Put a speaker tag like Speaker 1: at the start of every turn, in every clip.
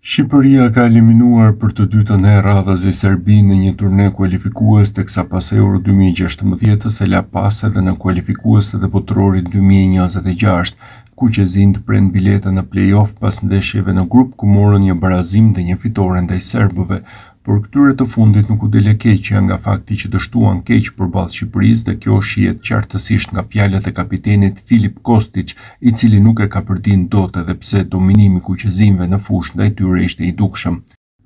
Speaker 1: Shqipëria ka eliminuar për të dytën herë radhëzi Serbinë në një turne kualifikues, teksa pas Euro 2016 e la pas edhe në kualifikueset e Botrorit 2026, ku qezinjtë pren bileta në play-off pas ndeshjeve në grup ku morën një barazim dhe një fitore ndaj serbëve, por këtyre të fundit nuk u dele keqja nga fakti që dështuan keq përballë Shqipërisë dhe kjo shihet qartësisht nga fjalët e kapitenit Filip Kostić, i cili nuk e ka përdin dot edhe pse dominimi i kuqezinjve në fushë ndaj tyre ishte i dukshëm.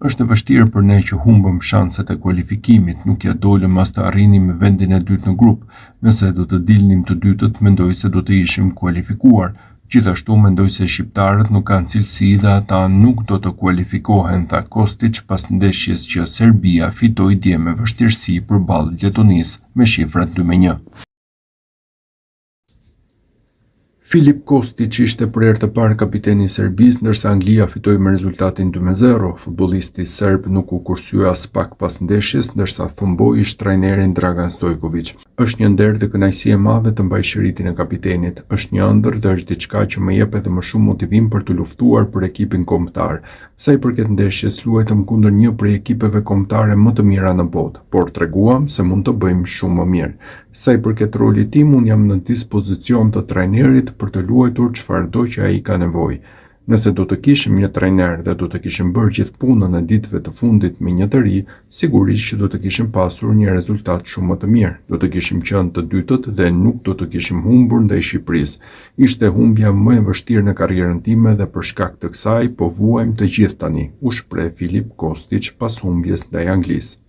Speaker 1: Është e vështirë për ne që humbëm shanset e kualifikimit, nuk ja dolëm as të arrinim vendin e dytë në grup. Nëse do të dilnim të dytët, mendoj se do të ishim kualifikuar. Gjithashtu mendoj se shqiptarët nuk kanë cilësi dhe ata nuk do të kualifikohen, tha Kostić pas ndeshjes që Serbia fitoi dje me vështirësi përballë Letonisë me shifrat 2-1. Filip Kostić ishte për herë të parë kapiteni i Serbisë, ndërsa Anglia fitoi me rezultatin 2-0. Futbollisti serb nuk u kursye as pak pas ndeshjes, ndërsa thumboi ish trajnerin Dragan Stojković. Është një nder dhe kënaqësi e madhe të mbaj shiritin e kapitenit. Është një ëndër dhe është diçka që më jep edhe më shumë motivim për të luftuar për ekipin kombëtar. Sa i përket ndeshjes, luajtëm kundër një prej ekipeve kombëtare më të mira në botë, por treguam se mund të bëjmë shumë më mirë. Sa i përket rolit tim, unë jam në dispozicion të trajnerit për të luajtur çfarëdo që ai ka nevojë. Nëse do të kishim një trajner dhe do të kishim bërë gjithë punën e ditëve të fundit me një të ri, sigurisht që do të kishim pasur një rezultat shumë më të mirë. Do të kishim qenë të dytët dhe nuk do të kishim humbur ndaj Shqipërisë. Ishte humbja më e vështirë në karrierën time dhe për shkak të kësaj po vuajmë të gjithë tani, u shpreh Filip Kostić pas humbjes ndaj Anglisë.